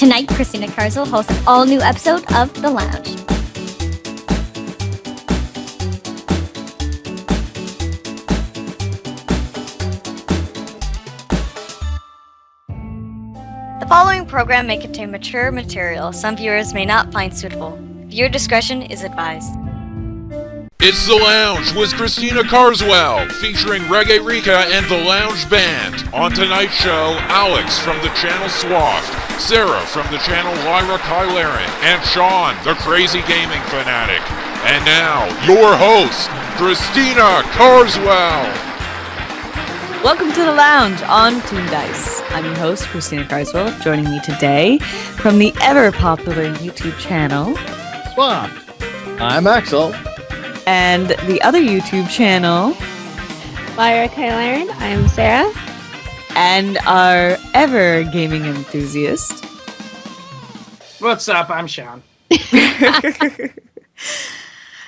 Tonight, Christina Carswell hosts an all-new episode of The Lounge. The following program may contain mature material some viewers may not find suitable. Viewer discretion is advised. It's The Lounge with Christina Carswell, featuring Reggae Rika and The Lounge Band. On tonight's show, Alex from the channel Swaft, Sarah from the channel Lyra Kylarin, and Sean, the crazy gaming fanatic. And now, your host, Christina Carswell. Welcome to The Lounge on TOONDISE. I'm your host, Christina Carswell. Joining me today from the ever-popular YouTube channel, Swaft. I'm Axel. And the other YouTube channel, Lyra Kylarin. I'm Sarah. And our ever gaming enthusiast. What's up? I'm Sean.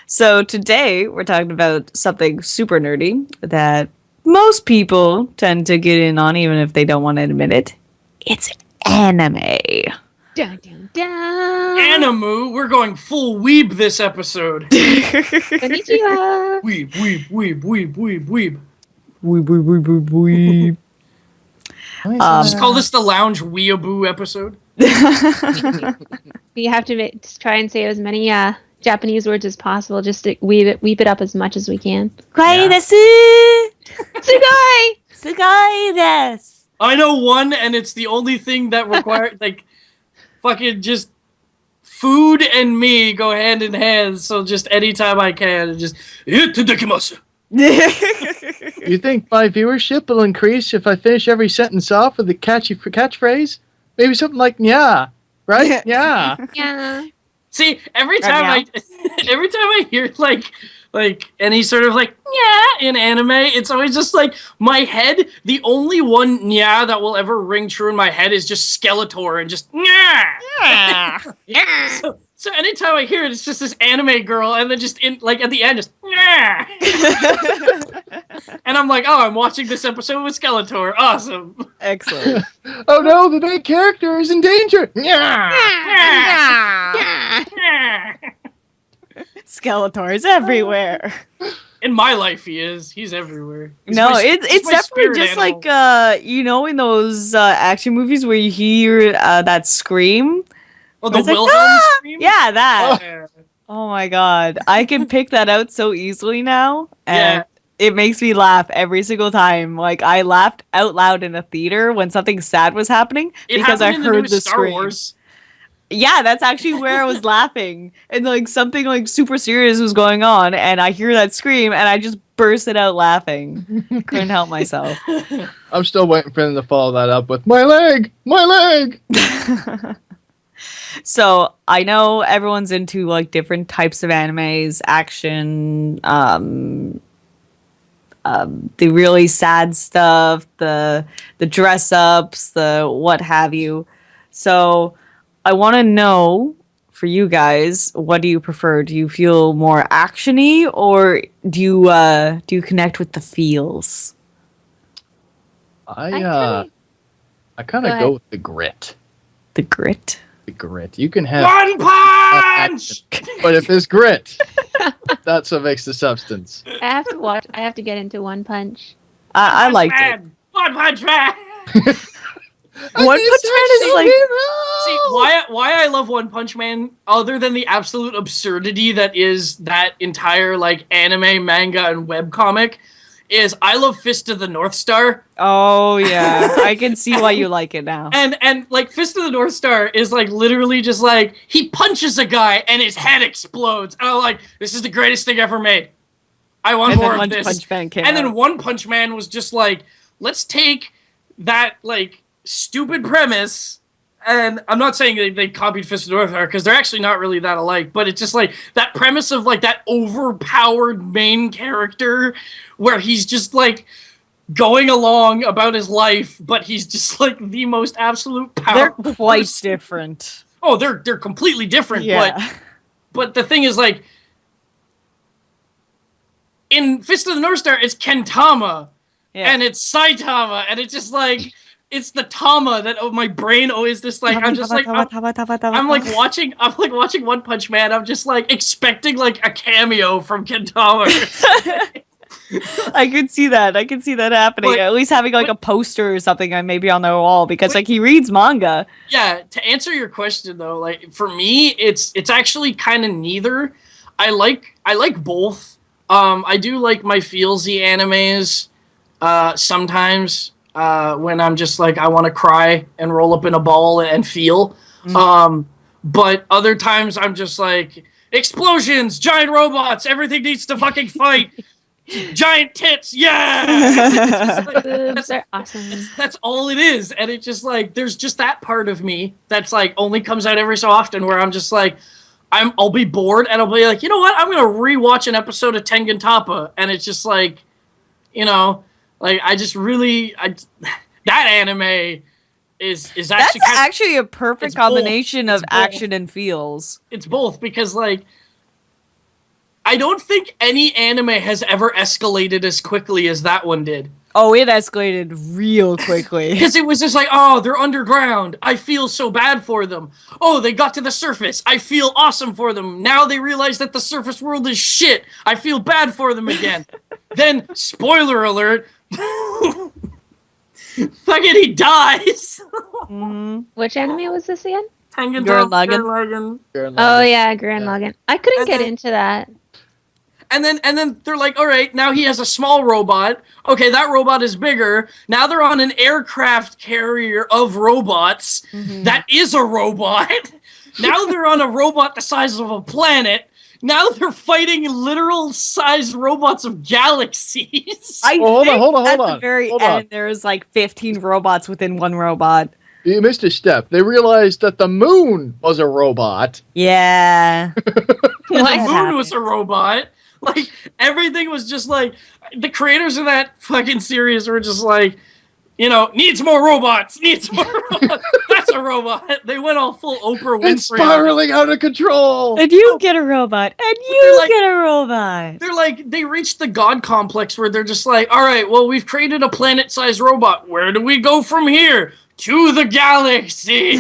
So today we're talking about something super nerdy that most people tend to get in on, even if they don't want to admit it. It's anime. Dun, dun, dun. Animu, we're going full weeb this episode. Konnichiwa. Weeb, weeb, weeb, weeb, weeb, weeb. Weeb. Just call this the Lounge Weeaboo episode. We have to try and say as many Japanese words as possible, just to weep it up as much as we can. Kawaii desu! Sugoi! Sugoi desu! I know one, and it's the only thing that requires, like, fucking just food and me go hand in hand, so just anytime I can, just, itadakimasu. You think my viewership will increase if I finish every sentence off with a catchy catchphrase? Maybe something like "nya," right? Yeah. Yeah. See, every time I hear like any sort of like "nya" in anime, it's always just like my head. The only one "nya" that will ever ring true in my head is just Skeletor and just "nya." Yeah. So anytime I hear it, it's just this anime girl, and then just at the end, just "nya." And I'm like, oh, I'm watching this episode with Skeletor. Awesome. Excellent. Oh no, the main character is in danger. Nya. Skeletor is everywhere. In my life, he is. He's everywhere. He's It's my definitely spirit just animal. like in those action movies where you hear that scream. Oh, the It's like, Wilhelm "Ah!" scream? Yeah, that. Yeah. Oh my god, I can pick that out so easily now, and Yeah. it makes me laugh every single time. Like I laughed out loud in a theater when something sad was happening because I happened in heard newest the Star scream. Wars. Yeah, that's actually where I was laughing. And like something like super serious was going on and I hear that scream and I just bursted out laughing. Couldn't help myself. I'm still waiting for them to follow that up with "my leg, my leg." So I know everyone's into like different types of animes, action, the really sad stuff, the dress ups, the what have you. So I want to know for you guys, what do you prefer? Do you feel more actiony or do you connect with the feels? I kind Go of ahead. go with the grit. The grit? The grit. You can have One punch! but if there's grit, that's what makes the substance. I have to get into One Punch. I liked it. Man. One punch man! One Punch Man is like See, why I love One Punch Man, other than the absolute absurdity that is that entire like anime, manga, and webcomic, is I love Fist of the North Star. oh yeah, I can see why you like it now. And like Fist of the North Star is like literally just like he punches a guy and his head explodes. And I'm like, this is the greatest thing ever made. I want And more then of One this. Punch Man came And then out. One Punch Man was just like, let's take that like stupid premise, and I'm not saying they copied Fist of the North Star because they're actually not really that alike, but it's just like that premise of like that overpowered main character where he's just like going along about his life, but he's just like the most absolute They're power. quite different. Oh, they're completely different, Yeah. but the thing is like in Fist of the North Star, it's Kentama Yeah. and it's Saitama, and it's just like it's the Tama that my brain always just like I'm just like I'm like watching One Punch Man. I'm just like expecting like a cameo from Kentama. I could see that. I could see that happening. At least having like a poster or something maybe on their wall because like he reads manga. Yeah, to answer your question though, like for me, it's actually kind of neither. I like both. I do like my feelsy animes sometimes when I'm just like I want to cry and roll up in a ball and feel. But other times I'm just like explosions, giant robots, everything needs to fucking fight. Giant tits, yeah! They're awesome. That's all it is. And it just like there's just that part of me that's like only comes out every so often where I'm just like I'll be bored and I'll be like, you know what? I'm gonna rewatch an episode of Tengen Toppa, and it's just like, you know, like I just really that anime is actually that's actually a perfect combination of both. action and feels. It's both because like I don't think any anime has ever escalated as quickly as that one did. Oh, it escalated real quickly. Because it was just like, oh, they're underground. I feel so bad for them. Oh, they got to the surface. I feel awesome for them. Now they realize that the surface world is shit. I feel bad for them again. Then, spoiler alert, fucking he dies. Which anime was this again? Tengen Gurren Lagann. Oh yeah, Gurren Lagann. I couldn't get into that. And then they're like, all right, now he has a small robot. Okay, that robot is bigger. Now they're on an aircraft carrier of robots. That is a robot. Now they're on a robot the size of a planet. Now they're fighting literal sized robots of galaxies. Hold on. At the very end, there's like 15 robots within one robot. You missed a step. They realized that the moon was a robot. Yeah. The moon was a robot. Like, everything was just like, the creators of that fucking series were just like, you know, needs more robots. That's a robot. They went all full Oprah Winfrey. It's spiraling out of control. And you get a robot. And you get a robot. They're like, they reached the God complex where they're just like, all right, well, we've created a planet-sized robot. Where do we go from here? To the galaxy.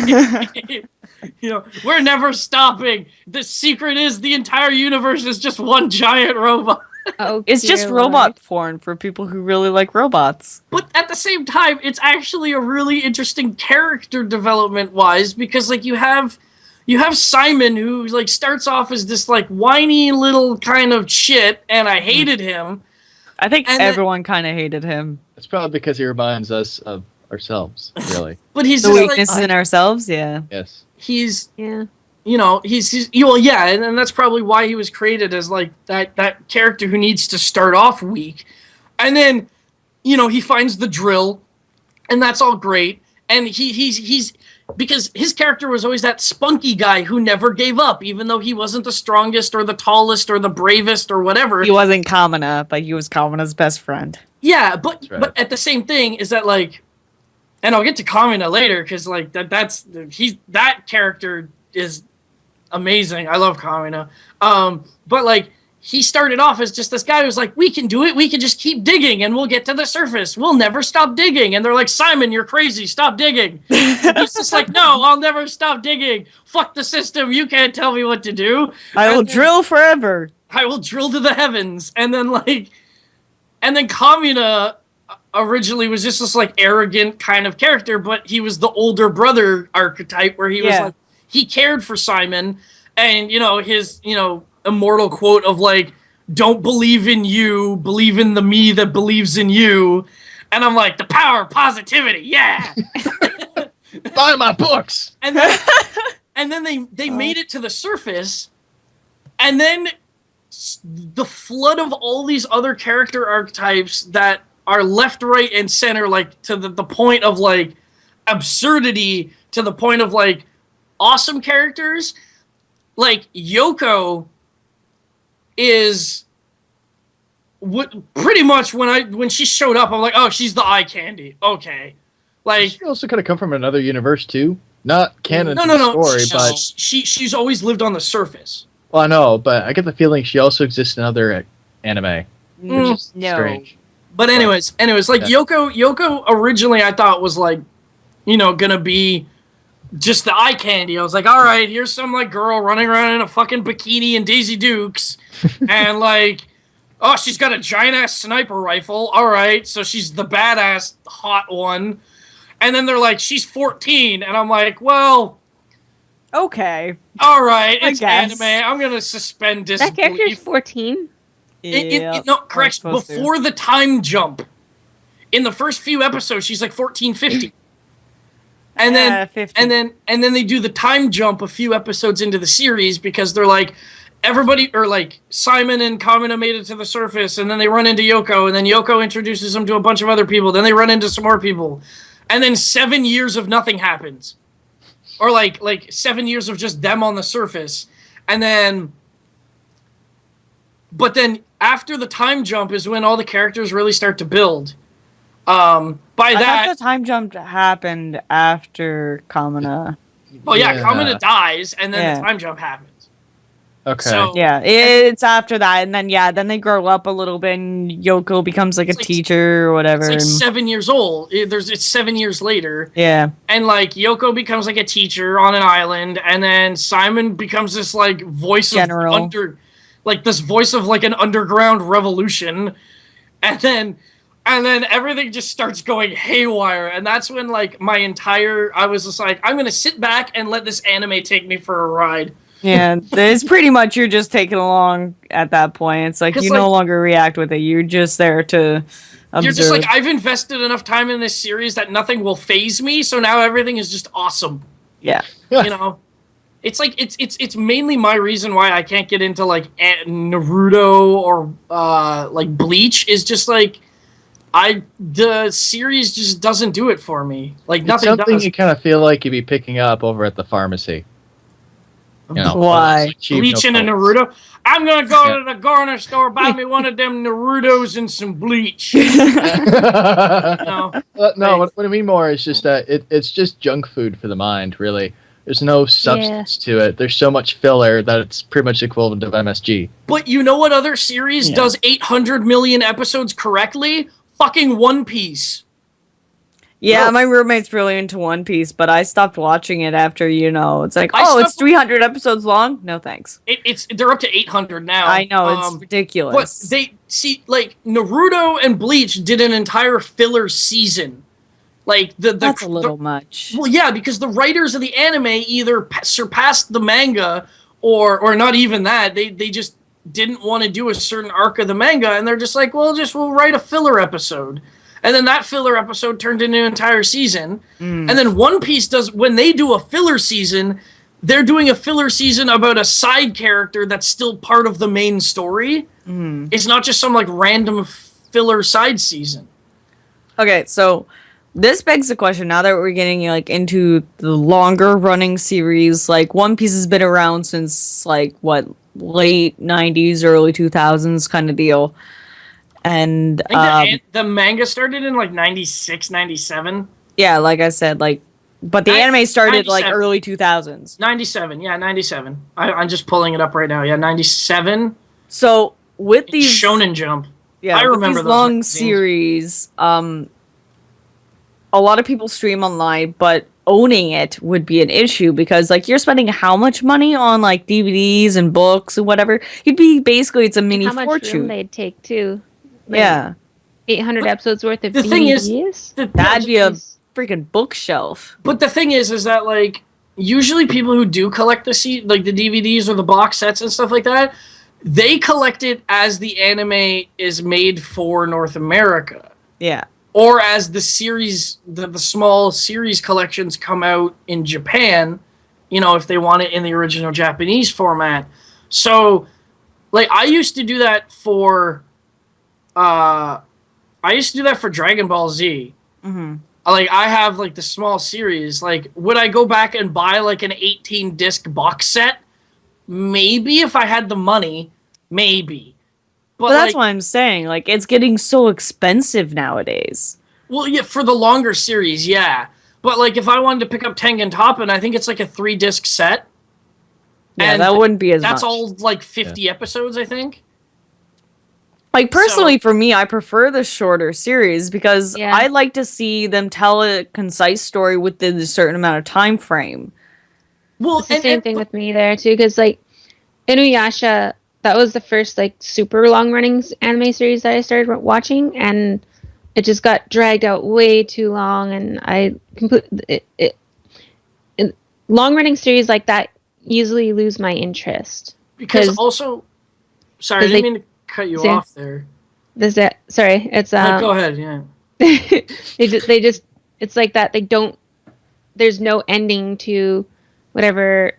You know, we're never stopping. The secret is the entire universe is just one giant robot. Oh, it's just robot porn for people who really like robots. But at the same time, it's actually a really interesting character development wise because like you have Simon who like starts off as this like whiny little kind of shit, and I hated him. I think everyone kind of hated him. It's probably because he reminds us of ourselves, really. But he's the just weaknesses in ourselves, yeah. Yes. He's you know, he's well, yeah, and that's probably why he was created as like that character who needs to start off weak, and then, you know, he finds the drill, and that's all great, and he's because his character was always that spunky guy who never gave up, even though he wasn't the strongest or the tallest or the bravest or whatever. He wasn't Kamina, but he was Kamina's best friend. Yeah, but at the same thing is that like, and I'll get to Kamina later because like that character is amazing. I love Kamina. But like he started off as just this guy who's like, we can do it. We can just keep digging and we'll get to the surface. We'll never stop digging. And they're like, Simon, you're crazy. Stop digging. He's just like, no, I'll never stop digging. Fuck the system. You can't tell me what to do. I will drill forever. I will drill to the heavens. And then Kamina originally was just this like arrogant kind of character, but he was the older brother archetype where he was like, he cared for Simon, and you know his immortal quote of like, don't believe in you, believe in the me that believes in you. And I'm like, the power of positivity, yeah. Buy my books. And then they made it to the surface, and then the flood of all these other character archetypes that are left, right, and center, like to the point of like absurdity, to the point of like awesome characters. Like Yoko is pretty much when she showed up, I'm like, oh, she's the eye candy. Okay, like she also could have come from another universe too, not canon to the story, but she's always lived on the surface. Well, I know, but I get the feeling she also exists in other anime. Which is strange. But anyways, like Yoko originally I thought was like gonna be just the eye candy. I was like, all right, here's some like girl running around in a fucking bikini and Daisy Dukes, and like, oh, she's got a giant ass sniper rifle. All right, so she's the badass hot one. And then they're like, she's 14, and I'm like, well, Okay. all right, it's guess. anime. I'm gonna suspend That disbelief. character's 14. No, correct. Before the time jump, in the first few episodes, she's like 14, 15. And then 50. and then they do the time jump a few episodes into the series because they're like everybody or like Simon and Kamina made it to the surface, and then they run into Yoko, and then Yoko introduces them to a bunch of other people, then they run into some more people. And then 7 years of nothing happens. Or like 7 years of just them on the surface. And then but then after the time jump is when all the characters really start to build. I thought the time jump happened after Kamina. Oh yeah, Kamina dies, and then the time jump happens. Okay. So, Yeah, it's after that, and then they grow up a little bit, and Yoko becomes like a teacher or whatever. It's like 7 years old. It's 7 years later. Yeah. And like Yoko becomes like a teacher on an island, and then Simon becomes this like voice General. of this voice of like an underground revolution, and then everything just starts going haywire, and that's when like I was just like, I'm gonna sit back and let this anime take me for a ride. Yeah, it's pretty much you're just taking along at that point. It's like you no longer react with it. You're just there to observe. You're just like, I've invested enough time in this series that nothing will faze me, so now everything is just awesome. Yeah. It's like it's mainly my reason why I can't get into like Naruto or like Bleach is just like the series just doesn't do it for me. Like nothing something does. You kind of feel like you'd be picking up over at the pharmacy. Why? Bleach and a Naruto. I'm gonna go to the corner store, buy me one of them Narutos and some bleach. No, what I mean more is just that it's just junk food for the mind, really. There's no substance to it. There's so much filler that it's pretty much equivalent of MSG. But you know what other series does 800 million episodes correctly? Fucking One Piece. Yeah, my roommate's really into One Piece, but I stopped watching it after, it's like, it's 300 episodes long? No, thanks. They're up to 800 now. I know, it's ridiculous. But they, see, like, Naruto and Bleach did an entire filler season. Like, that's a little much. Well, yeah, because the writers of the anime either surpassed the manga, or not even that. They just didn't want to do a certain arc of the manga, and they're just like, we'll write a filler episode. And then that filler episode turned into an entire season. And then One Piece when they do a filler season, they're doing a filler season about a side character that's still part of the main story. It's not just some like random filler side season. Okay, so this begs the question, now that we're getting like into the longer running series, like One Piece has been around since like late 90s, early 2000s kind of deal. And I think the manga started in like 96, 97. Yeah, like I said, but the anime started 97. like early 2000s. 97, yeah, 97. I'm just pulling it up right now. Yeah, 97. So with these Shonen Jump, I remember these long series. A lot of people stream online, but owning it would be an issue because like you're spending how much money on like DVDs and books and whatever. It's a mini how much fortune. room they'd take too. Yeah. 800 episodes worth of the DVDs? thing is, that'd be a freaking bookshelf. But the thing is that like usually people who do collect the DVDs or the box sets and stuff like that, they collect it as the anime is made for North America. Yeah. Or as the series, the small series collections come out in Japan, if they want it in the original Japanese format. So, like, I used to do that for Dragon Ball Z. Mm-hmm. Like, I have, like, the small series. Like, would I go back and buy, like, an 18-disc box set? Maybe, if I had the money. Maybe. But that's what I'm saying. Like, it's getting so expensive nowadays. Well, yeah, for the longer series, yeah. But, like, if I wanted to pick up Tengen Toppan, I think it's, like, a 3-disc set. Yeah, and that wouldn't be as much. That's all, like, 50 episodes, I think. Like personally, for me, I prefer the shorter series because I like to see them tell a concise story within a certain amount of time frame. Well, it's the same thing with me there too, because like Inuyasha, that was the first like super long running anime series that I started watching, and it just got dragged out way too long, and I long running series like that easily lose my interest because also, sorry, I didn't mean to cut you off there. Sorry, it's go ahead, yeah. they just it's like that. There's no ending to whatever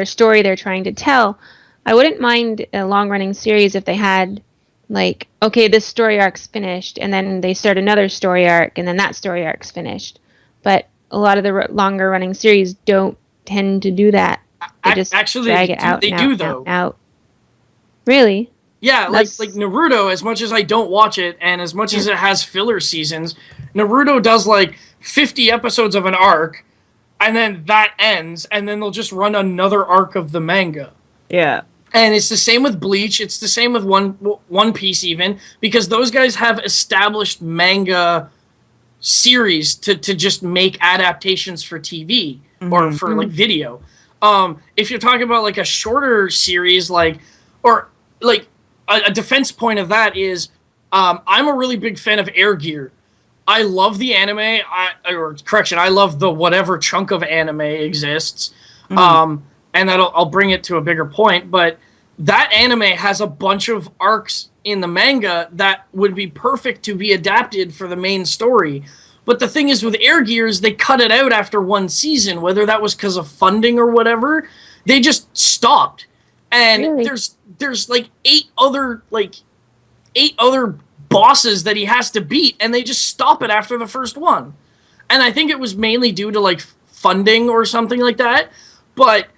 story they're trying to tell. I wouldn't mind a long running series if they had like, okay, this story arc's finished, and then they start another story arc, and then that story arc's finished. But a lot of the longer running series don't tend to do that. They just drag it out. They do though. Really? Yeah, like Naruto, as much as I don't watch it, and as much as it has filler seasons, Naruto does like 50 episodes of an arc, and then that ends, and then they'll just run another arc of the manga. Yeah. And it's the same with Bleach, it's the same with One Piece even, because those guys have established manga series to just make adaptations for TV or for like video. If you're talking about like a shorter series, like a defense point of that is, I'm a really big fan of Air Gear. I love the anime. I love the whatever chunk of anime exists. And I'll bring it to a bigger point. But that anime has a bunch of arcs in the manga that would be perfect to be adapted for the main story. But the thing is with Air Gears, they cut it out after one season, whether that was because of funding or whatever. They just stopped. And really? there's like eight other bosses that he has to beat, and they just stop it after the first one. And I think it was mainly due to like funding or something like that. But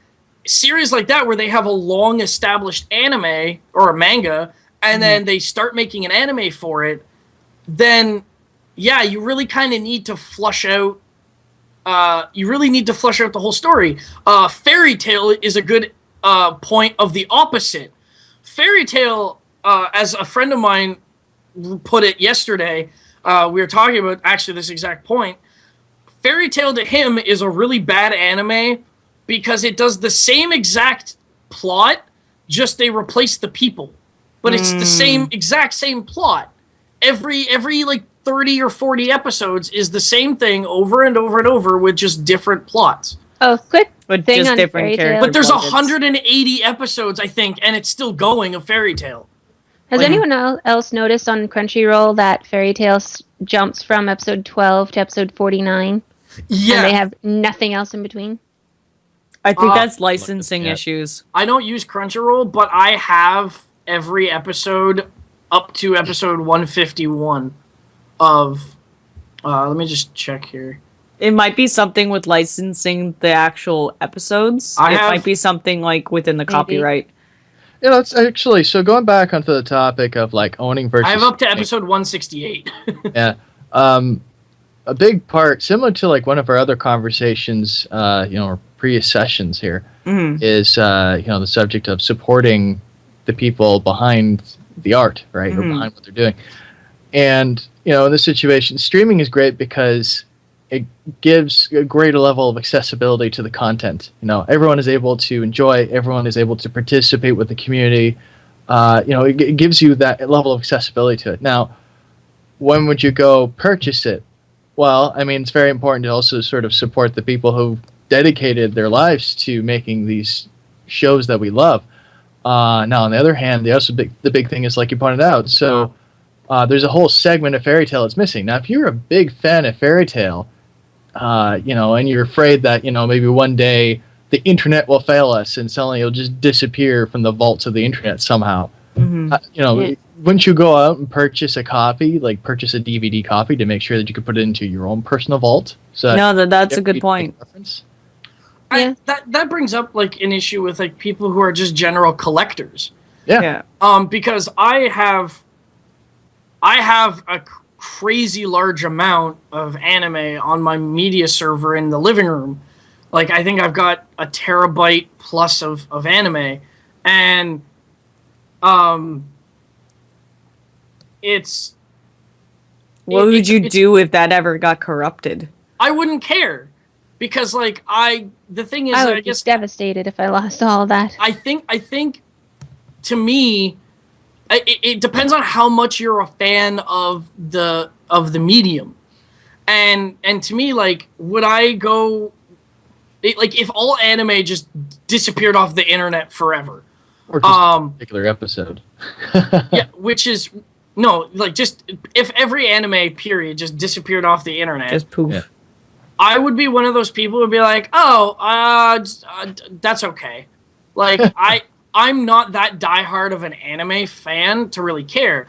series like that where they have a long established anime or a manga, and then they start making an anime for it, then yeah, you really kind of need to flush out. You really need to flush out the whole story. Fairy Tail is a good point of the opposite. Fairy Tail, as a friend of mine put it yesterday, we were talking about actually this exact point. Fairy Tail to him is a really bad anime because it does the same exact plot, just they replace the people. But it's the exact same plot. Every like 30 or 40 episodes is the same thing over and over and over with just different plots. Oh, quick but thing just on different Fairy characters. Tail. But there's 180 episodes, I think, and it's still going of Fairy Tail. Has anyone else noticed on Crunchyroll that Fairy Tail jumps from episode 12 to episode 49? Yeah. And they have nothing else in between? I think that's licensing issues. I don't use Crunchyroll, but I have every episode up to episode 151 of... let me just check here. It might be something with licensing the actual episodes. Might be something like within the copyright. You know, it's actually, so going back onto the topic of like owning versus... I have up to episode 168. Yeah. A big part, similar to like one of our other conversations, or previous sessions here, is, the subject of supporting the people behind the art, right? Or behind what they're doing. And, in this situation, streaming is great because it gives a greater level of accessibility to the content. Everyone is able to enjoy, everyone is able to participate with the community. It gives you that level of accessibility to it. Now, when would you go purchase it? Well, I mean, it's very important to also sort of support the people who dedicated their lives to making these shows that we love. Now, on the other hand, the big thing is, like you pointed out, so there's a whole segment of Fairy Tail that's missing. Now, if you're a big fan of Fairy Tail, and you're afraid that, maybe one day the internet will fail us and suddenly it'll just disappear from the vaults of the internet somehow. Wouldn't you go out and purchase a copy, like purchase a DVD copy to make sure that you could put it into your own personal vault? So that's a good point. That brings up like an issue with like people who are just general collectors. Yeah. Because I have a crazy large amount of anime on my media server in the living room. Like, I think I've got a terabyte plus of anime. And it's. What would you do if that ever got corrupted? I wouldn't care, because like the thing is, I would I guess be devastated if I lost all of that. I think to me, it depends on how much you're a fan of the medium, and to me, like, would I go, like, if all anime just disappeared off the internet forever, Or just a particular episode. yeah, which is no, like, just if every anime period just disappeared off the internet, Just poof. Yeah. I would be one of those people who would be like, that's okay. Like, I'm not that diehard of an anime fan to really care.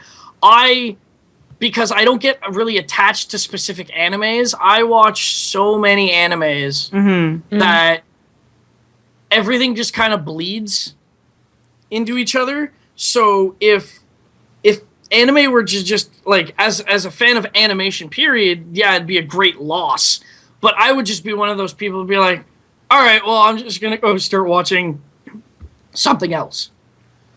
Because I don't get really attached to specific animes, I watch so many animes that everything just kind of bleeds into each other. So if anime were just like, as a fan of animation period, yeah, it'd be a great loss. But I would just be one of those people who'd be like, all right, well, I'm just going to go start watching something else.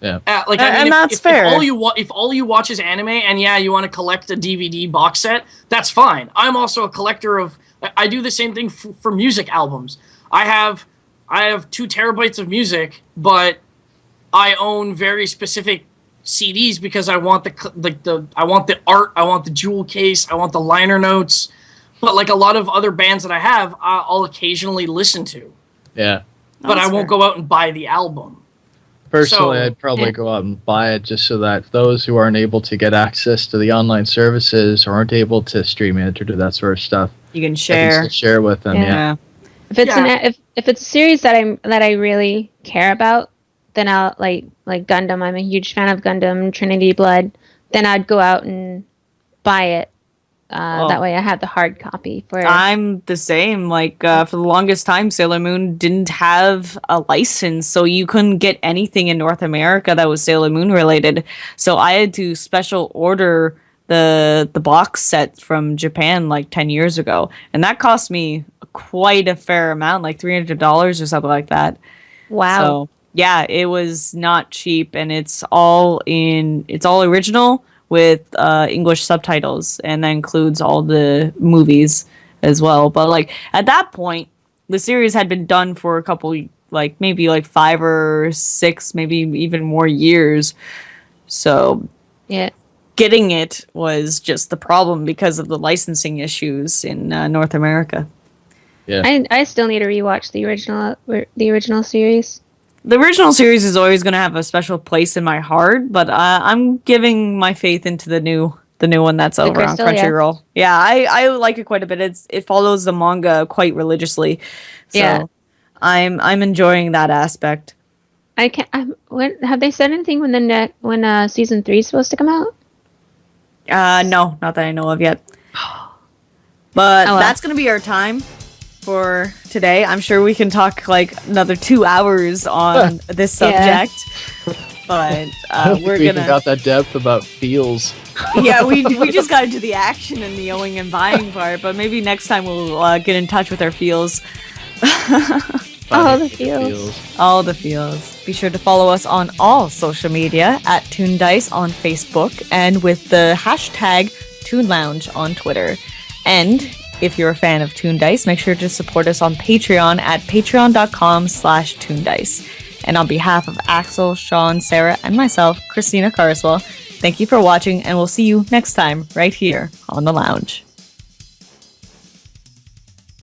Yeah. That's fair. If all you watch is anime, and yeah, you want to collect a DVD box set, that's fine. I'm also a collector of. I do the same thing for music albums. I have 2 terabytes of music, but I own very specific CDs because I want I want the art, I want the jewel case, I want the liner notes. But like a lot of other bands that I have, I'll occasionally listen to. Yeah. But I won't go out and buy the album. Personally, So, I'd probably go out and buy it just so that those who aren't able to get access to the online services or aren't able to stream it or do that sort of stuff, You can I can share. still share with them. Yeah. If it's if it's a series that I really care about, then I'll like Gundam. I'm a huge fan of Gundam, Trinity Blood. Then I'd go out and buy it. That way I have the hard copy for. I'm the same. Like, for the longest time, Sailor Moon didn't have a license, so you couldn't get anything in North America that was Sailor Moon related. So I had to special order the box set from Japan like 10 years ago, and that cost me quite a fair amount, like $300 or something like that. Wow. So yeah, it was not cheap, and it's all original with English subtitles, and that includes all the movies as well. But like at that point, the series had been done for a couple, like maybe like 5 or 6, maybe even more years. So Yeah. getting it was just the problem because of the licensing issues in North America. Yeah. I still need to rewatch the original series. The original series is always going to have a special place in my heart, but I'm giving my faith into the new one that's over on Crystal, Crunchyroll. Yeah, I like it quite a bit. It follows the manga quite religiously, so Yeah. I'm enjoying that aspect. I can't. Have they said anything when season 3 is supposed to come out? No, not that I know of yet. But Oh, well. that's going to be our time for today. I'm sure we can talk like another 2 hours on this subject. But we're we even gonna got that depth about feels. yeah, we just got into the action and the owing and buying part, but maybe next time we'll get in touch with our feels. All the feels. All the feels. Be sure to follow us on all social media at TOONDISE on Facebook and with the hashtag ToonLounge on Twitter. And if you're a fan of TOONDISE, make sure to support us on Patreon at patreon.com/ToonDice. And on behalf of Axel, Sean, Sarah, and myself, Christina Carswell, thank you for watching, and we'll see you next time right here on The Lounge.